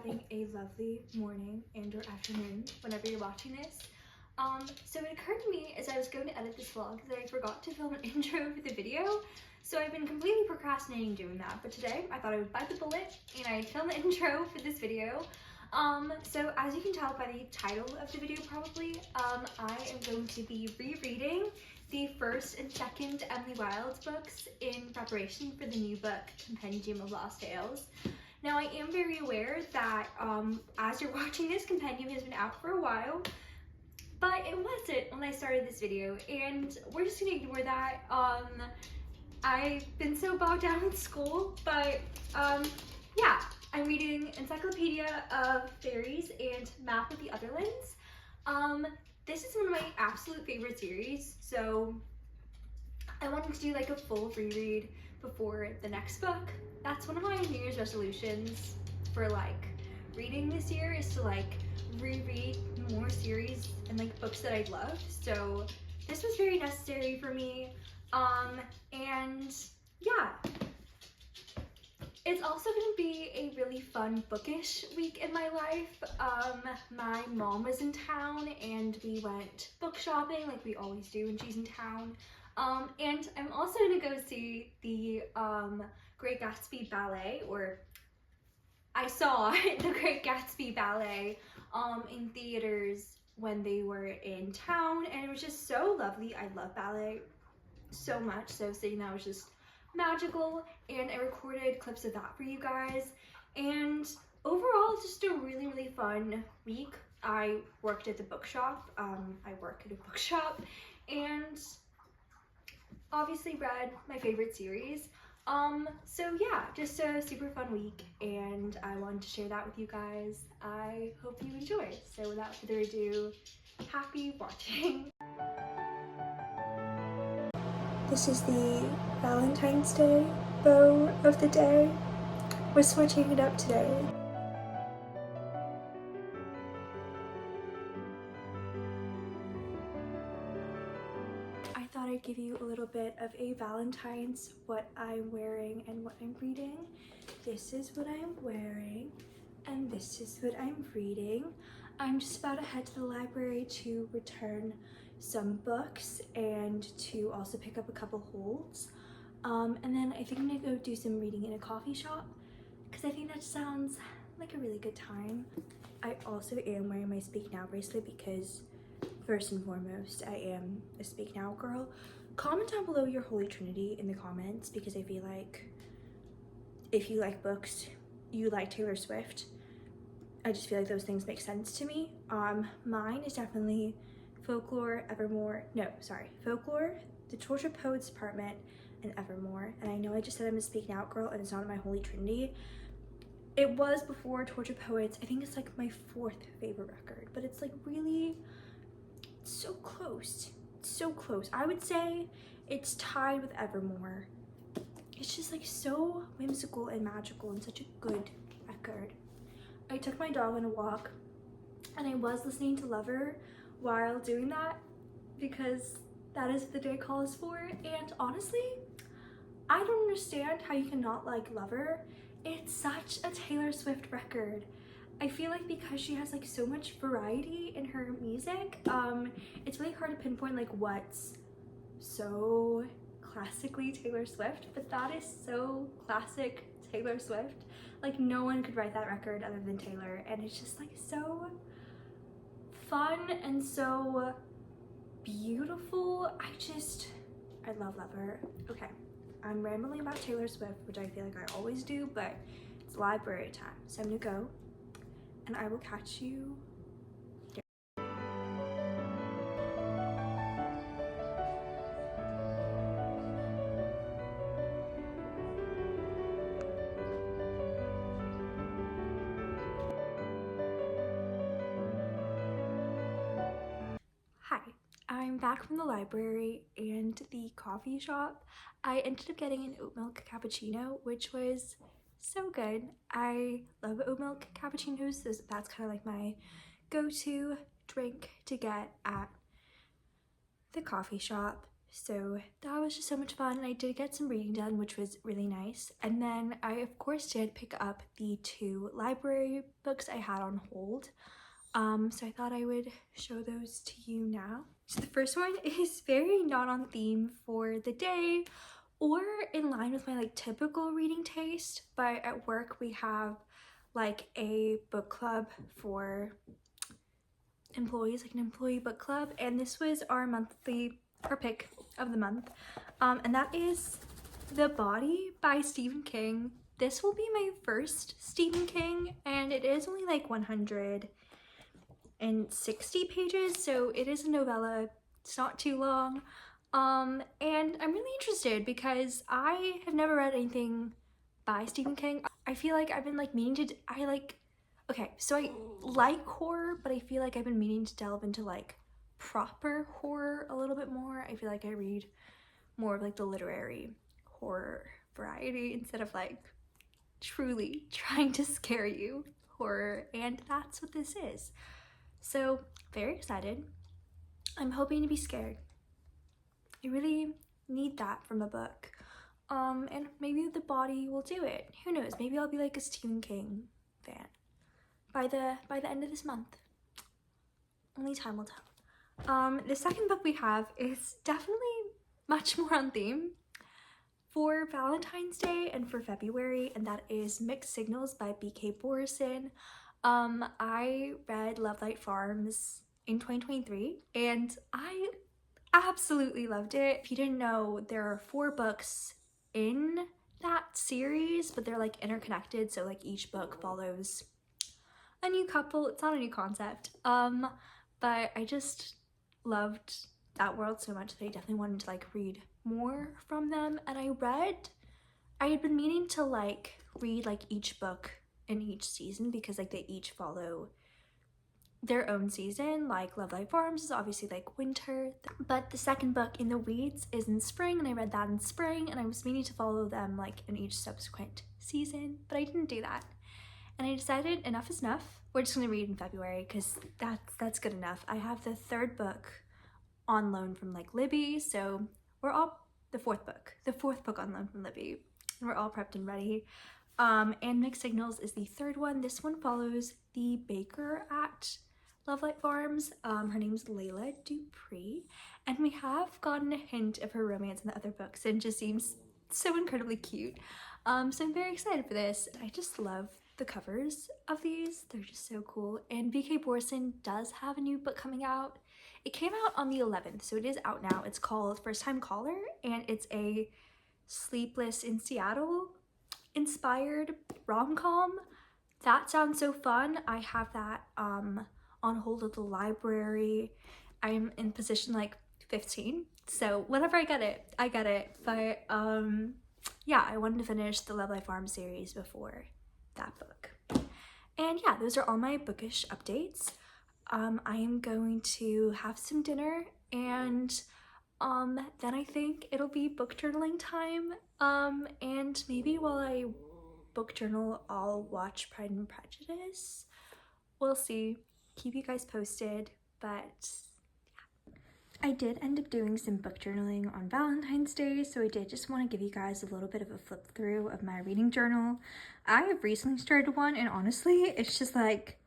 having a lovely morning and or afternoon whenever you're watching this. So it occurred to me as I was going to edit this vlog that I forgot to film an intro for the video. So I've been completely procrastinating doing that, but today I thought I would bite the bullet and I'd film the intro for this video. So as you can tell by the title of the video probably, I am going to be rereading the first and second Emily Wilde books in preparation for the new book, Compendium of Lost Tales. Now I am very aware that as you're watching this, Compendium has been out for a while, but it wasn't when I started this video, and we're just gonna ignore that. I've been so bogged down in school, but yeah, I'm reading Encyclopedia of Fairies and Map of the Otherlands. This is one of my absolute favorite series, so I wanted to do like a full reread before the next book. That's one of my New Year's resolutions for like reading this year, is to like reread more series and like books that I love. So this was very necessary for me. And yeah, it's also going to be a really fun bookish week in my life. My mom was in town and we went book shopping like we always do when she's in town. And I'm also going to go see the Great Gatsby ballet, or I saw the Great Gatsby ballet in theaters when they were in town, and it was just so lovely. I love ballet so much, so seeing that was just magical, and I recorded clips of that for you guys. And overall, just a really fun week. I worked at the bookshop. I work at a bookshop and obviously read my favorite series. So yeah, just a super fun week, and I wanted to share that with you guys. I hope you enjoy. So without further ado, happy watching. This is the Valentine's Day bow of the day. We're switching it up today. I thought I'd give you a little bit of a Valentine's, what I'm wearing and what I'm reading. This is what I'm wearing and this is what I'm reading. I'm just about to head to the library to return some books and to also pick up a couple holds. And then I think I'm gonna go do some reading in a coffee shop because I think that sounds like a really good time. I also am wearing my Speak Now bracelet because first and foremost, I am a Speak Now girl. Comment down below your Holy Trinity in the comments, because I feel like if you like books, you like Taylor Swift. I just feel like those things make sense to me. Mine is definitely Folklore, Folklore, the Tortured Poets Department, and Evermore. And I know I just said I'm a Speak Now girl and it's not my Holy Trinity. It was before Tortured Poets. I think it's like my 4th favorite record, but it's like really so close. So close. I would say it's tied with Evermore. It's just like so whimsical and magical and such a good record. I took my dog on a walk and I was listening to Lover while doing that because that is what the day calls for. And honestly, I don't understand how you cannot like Lover. It's such a Taylor Swift record. I feel like because she has like so much variety in her music, it's really hard to pinpoint like what's so classically Taylor Swift, but that is so classic Taylor Swift. Like no one could write that record other than Taylor, and it's just like so fun and so beautiful. I love Lover. Okay, I'm rambling about Taylor Swift, which I feel like I always do, but it's library time, so I'm gonna go and I will catch you there. Hi, I'm back from the library and the coffee shop. I ended up getting an oat milk cappuccino, which was so good. I love oat milk cappuccinos. That's kind of like my go-to drink to get at the coffee shop. So that was just so much fun, and I did get some reading done, which was really nice. And then I of course did pick up the 2 library books I had on hold. So I thought I would show those to you now. So the first one is very not on theme for the day or in line with my like typical reading taste, but at work we have like a book club for employees, like an employee book club, and this was our pick of the month, and that is The Body by Stephen King. This will be my first Stephen King, and it is only like 160 pages, so it is a novella. It's not too long, and I'm really interested because I have never read anything by Stephen King. I feel like I've been like meaning to, okay, so I like horror, but I feel like I've been meaning to delve into like proper horror a little bit more. I feel like I read more of like the literary horror variety instead of like truly trying to scare you horror, and that's what this is. So very excited. I'm hoping to be scared. I really need that from a book. And maybe The Body will do it. Who knows? Maybe I'll be like a Stephen King fan by the end of this month. Only time will tell. The second book we have is definitely much more on theme for Valentine's Day and for February, and that is Mixed Signals by B.K. Borison. I read Love Light Farms in 2023, and I absolutely loved it. If you didn't know, there are 4 books in that series, but they're like interconnected, so like each book follows a new couple. It's not a new concept, but I just loved that world so much that I definitely wanted to like read more from them. And I had been meaning to like read like each book in each season because like they each follow their own season. Like Love Light Farms is obviously like winter, but the second book, In the Weeds, is in spring, and I read that in spring, and I was meaning to follow them like in each subsequent season, but I didn't do that. And I decided enough is enough. We're just gonna read in February because that's good enough. I have the 3rd book on loan from like Libby, so we're all the fourth book on loan from Libby, and we're all prepped and ready. And Mixed Signals is the 3rd one. This one follows the baker at Love Light Farms. Her name's Layla Dupree, and we have gotten a hint of her romance in the other books, and it just seems so incredibly cute. So I'm very excited for this. I just love the covers of these. They're just so cool. And B.K. Borison does have a new book coming out. It came out on the 11th, so it is out now. It's called First Time Caller, and it's a Sleepless in Seattle inspired rom-com. That sounds so fun. I have that on hold at the library. I'm in position like 15, so whenever I get it. But yeah, I wanted to finish the Love Life Farm series before that book. And yeah, those are all my bookish updates. I am going to have some dinner, and then I think it'll be book journaling time. And maybe while I book journal, I'll watch Pride and Prejudice. We'll see. Keep you guys posted, but I did end up doing some book journaling on Valentine's Day, so I did just want to give you guys a little bit of a flip through of my reading journal. I have recently started one, and honestly, it's just like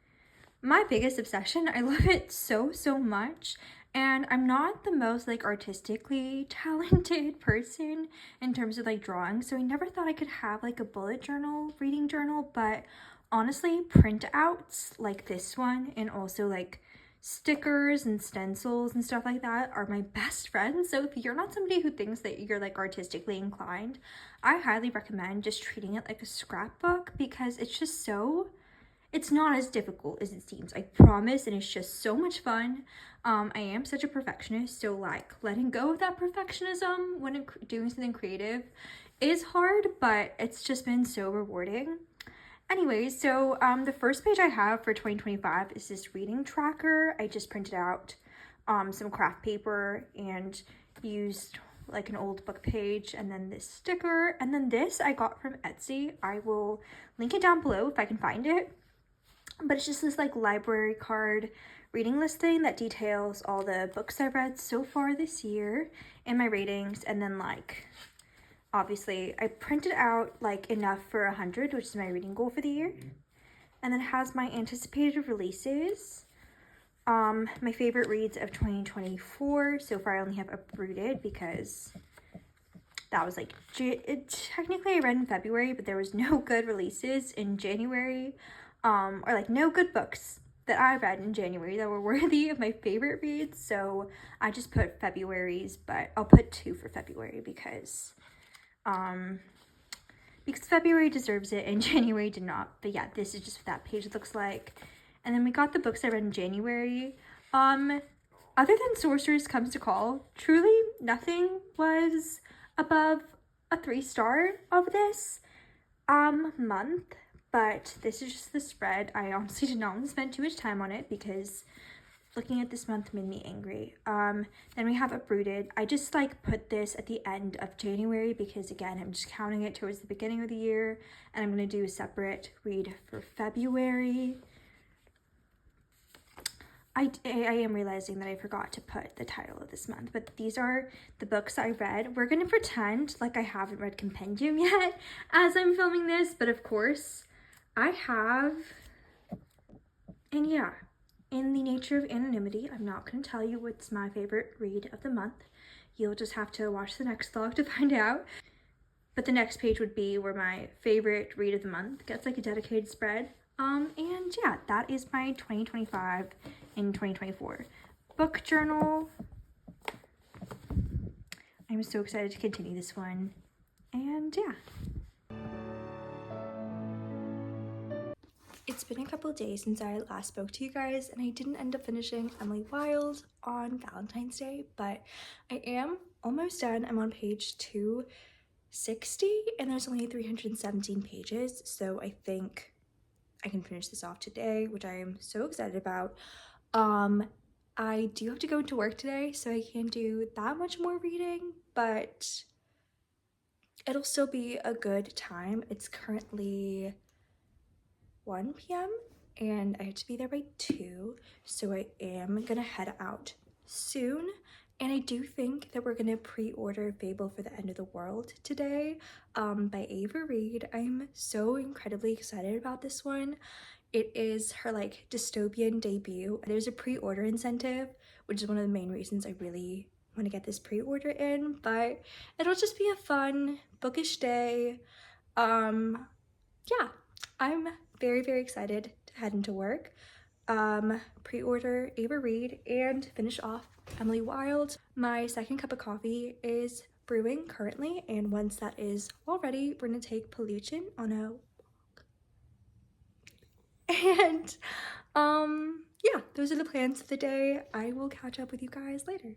my biggest obsession. I love it so much, and I'm not the most like artistically talented person in terms of like drawing, so I never thought I could have like a bullet journal, reading journal, but honestly, printouts like this one and also like stickers and stencils and stuff like that are my best friends. So if you're not somebody who thinks that you're like artistically inclined, I highly recommend just treating it like a scrapbook, because it's just so, it's not as difficult as it seems, I promise, and it's just so much fun. I am such a perfectionist, so like letting go of that perfectionism when doing something creative is hard, but it's just been so rewarding. Anyways, so the first page I have for 2025 is this reading tracker. I just printed out some craft paper and used like an old book page, and then this sticker, and then this I got from Etsy. I will link it down below if I can find it. but it's just this like library card reading listing that details all the books I've read so far this year and my ratings. And then like obviously I printed out like enough for 100, which is my reading goal for the year. And then it has my anticipated releases, my favorite reads of 2024. So far I only have Uprooted because that was like, technically I read in February, but there was no good releases in January, or like no good books that I read in January that were worthy of my favorite reads. So I just put February's, but I'll put 2 for February because February deserves it and January did not. But yeah, this is just what that page looks like. And then we got the books I read in January. Other than Sorceress Comes to Call, truly nothing was above a 3-star of this month, but this is just the spread. I honestly did not want to spend too much time on it because looking at this month made me angry. Then we have Uprooted. I just like put this at the end of January because again, I'm just counting it towards the beginning of the year, and I'm going to do a separate read for February. I am realizing that I forgot to put the title of this month, but these are the books I read. We're going to pretend like I haven't read Compendium yet as I'm filming this, but of course I have. And yeah, in the nature of anonymity, I'm not going to tell you what's my favorite read of the month. You'll just have to watch the next vlog to find out. But the next page would be where my favorite read of the month gets like a dedicated spread. And yeah, that is my 2025 and 2024 book journal. I'm so excited to continue this one. And yeah. It's been a couple days since I last spoke to you guys, and I didn't end up finishing Emily Wilde on Valentine's Day, but I am almost done. I'm on page 260 and there's only 317 pages, so I think I can finish this off today, which I am so excited about. I do have to go to work today, so I can't do that much more reading, but it'll still be a good time. It's currently 1 p.m. and I have to be there by 2, so I am gonna head out soon. And I do think that we're gonna pre-order Fable for the End of the World today by Ava Reed. I'm so incredibly excited about this one. It is her like dystopian debut. There's a pre-order incentive, which is one of the main reasons I really want to get this pre-order in, but it'll just be a fun bookish day. Yeah, I'm very, very excited to head into work, pre-order Ava Reed, and finish off Emily Wilde. My second cup of coffee is brewing currently, and once that is all ready, we're gonna take Pollution on a walk. And yeah, those are the plans for the day. I will catch up with you guys later.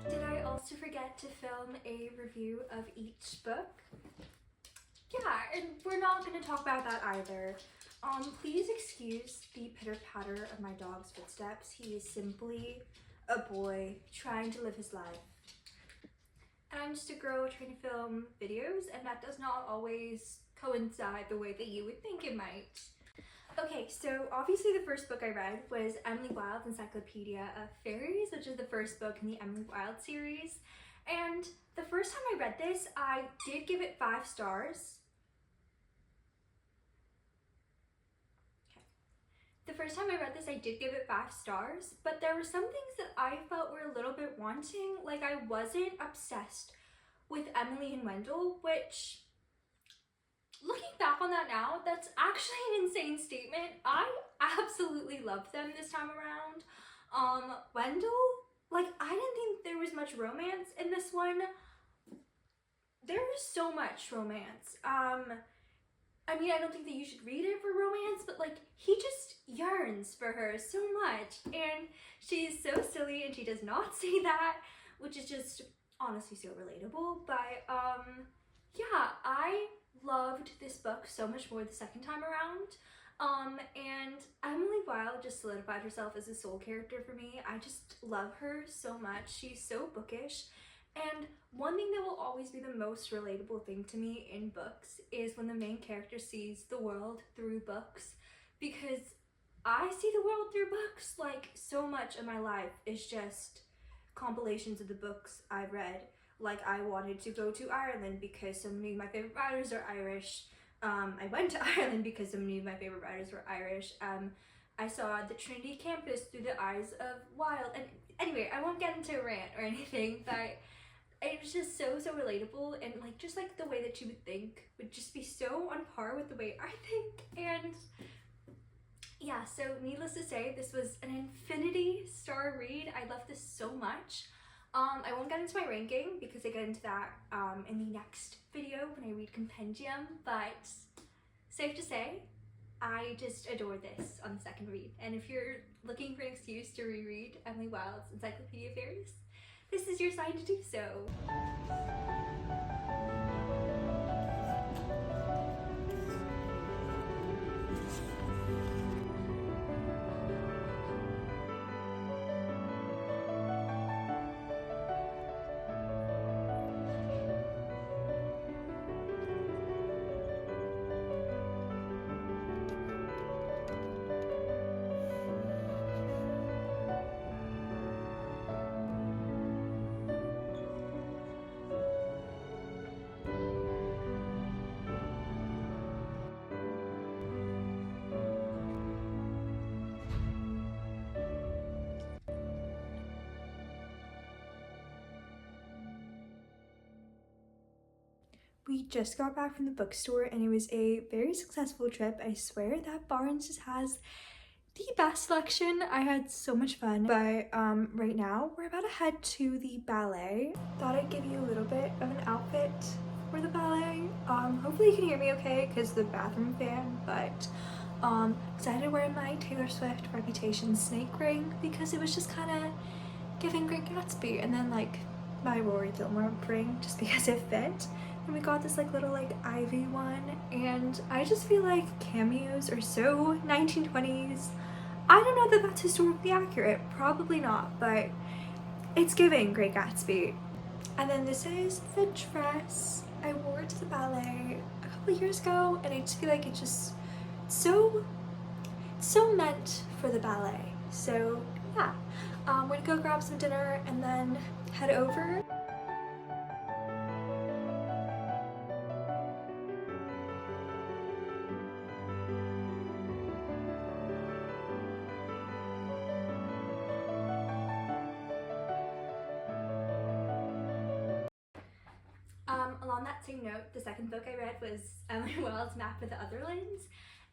Did I also forget to film a review of each book? Yeah, and we're not going to talk about that either. Please excuse the pitter-patter of my dog's footsteps. He is simply a boy trying to live his life. And I'm just a girl trying to film videos, and that does not always coincide the way that you would think it might. Okay, so obviously the first book I read was Emily Wilde's Encyclopedia of Fairies, which is the first book in the Emily Wilde series. And the first time I read this, I did give it 5 stars. The first time I read this, I did give it 5 stars, but there were some things that I felt were a little bit wanting. Like, I wasn't obsessed with Emily and Wendell, which, looking back on that now, that's actually an insane statement. I absolutely loved them this time around. Wendell, like, I didn't think there was much romance in this one. There was so much romance. I mean, I don't think that you should read it for romance, but like, he just yearns for her so much, and she's so silly and she does not say that, which is just honestly so relatable. But yeah, I loved this book so much more the second time around. And Emily Wilde just solidified herself as a soul character for me. I just love her so much. She's so bookish. And one thing that will always be the most relatable thing to me in books is when the main character sees the world through books, because I see the world through books. Like, so much of my life is just compilations of the books I've read. Like, I wanted to go to Ireland because so many of my favorite writers are Irish. I went to Ireland because so many of my favorite writers were Irish. I saw the Trinity campus through the eyes of Wilde. And anyway, I won't get into a rant or anything, but it was just so relatable, and like just like the way that you would think would just be so on par with the way I think. And yeah, so needless to say, this was an infinity star read. I love this so much. I won't get into my ranking because I get into that in the next video when I read Compendium, but safe to say, I just adore this on the second read. And if you're looking for an excuse to reread Emily Wilde's Encyclopedia of Fairies, this is your sign to do so. We just got back from the bookstore and it was a very successful trip. I swear that Barnes just has the best selection. I had so much fun. But right now we're about to head to the ballet. Thought I'd give you a little bit of an outfit for the ballet. Hopefully you can hear me okay because the bathroom fan, but decided to wear my Taylor Swift Reputation snake ring because it was just kind of giving Great Gatsby, and then like my Rory Gilmore ring just because it fit. And we got this like little like ivy one, and I just feel like cameos are so 1920s. I don't know that that's historically accurate, probably not, but it's giving Great Gatsby. And then this is the dress. I wore it to the ballet a couple years ago, and I just feel like it's just so meant for the ballet. So yeah, we're gonna go grab some dinner and then head over. Along that same note, the second book I read was Emily Wilde's Map of the Otherlands,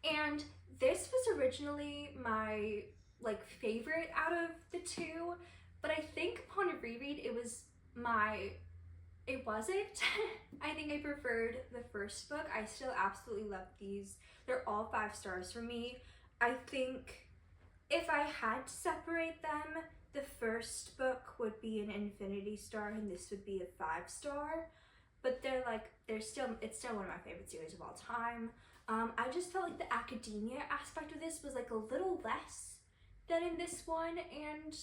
and this was originally my like favorite out of the two, but I think upon a reread it wasn't. I think I preferred the first book. I still absolutely love these. They're all 5 stars for me. I think if I had to separate them, the first book would be an infinity star and this would be a 5-star. But it's still one of my favorite series of all time. I just felt like the academia aspect of this was like a little less than in this one, and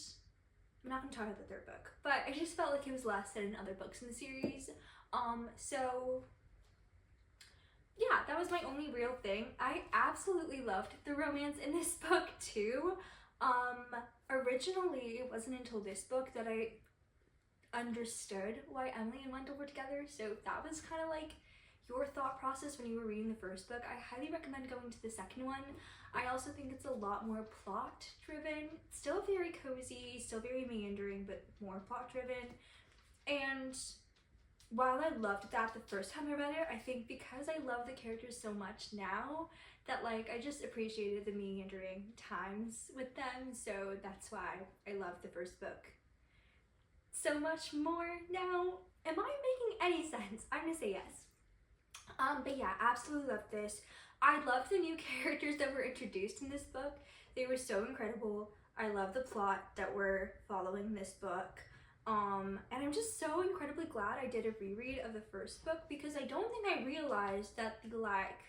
I'm not gonna talk about the third book, but I just felt like it was less than in other books in the series. So yeah, that was my only real thing. I absolutely loved the romance in this book too. Originally, it wasn't until this book that I understood why Emily and Wendell were together, so if that was kind of like your thought process when you were reading the first book, I highly recommend going to the second one. I also think it's a lot more plot driven, still very cozy, still very meandering, but more plot driven. And while I loved that the first time I read it, I think because I love the characters so much now that like I just appreciated the meandering times with them, so that's why I love the first book so much more now. Am I making any sense? I'm gonna say yes. But yeah, absolutely love this. I love the new characters that were introduced in this book. They were so incredible. I love the plot that we're following in this book. And I'm just so incredibly glad I did a reread of the first book because I don't think I realized that the like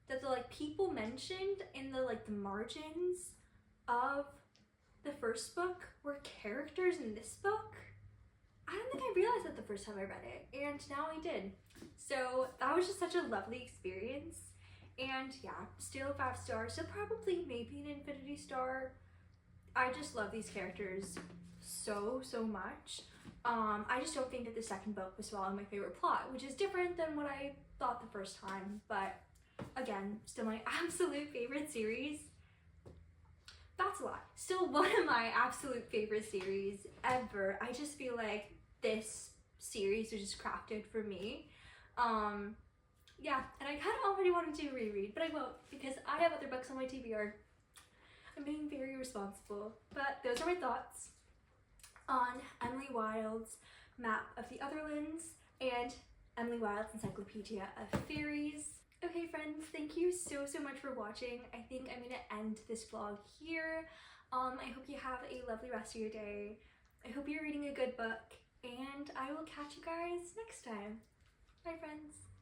that the like people mentioned in the like the margins of the first book were characters in this book. I don't think I realized that the first time I read it, and now I did. So that was just such a lovely experience. And yeah, still 5 stars, so probably maybe an infinity star. I just love these characters so much. I just don't think that the second book was following my favorite plot, which is different than what I thought the first time, but again, still my absolute favorite series. That's a lot. Still one of my absolute favorite series ever. I just feel like this series was just crafted for me. Yeah, and I kind of already wanted to reread, but I won't because I have other books on my TBR. I'm being very responsible. But those are my thoughts on Emily Wilde's Map of the Otherlands and Emily Wilde's Encyclopedia of Fairies. Okay friends, thank you so much for watching. I think I'm gonna end this vlog here. I hope you have a lovely rest of your day. I hope you're reading a good book, and I will catch you guys next time. Bye friends.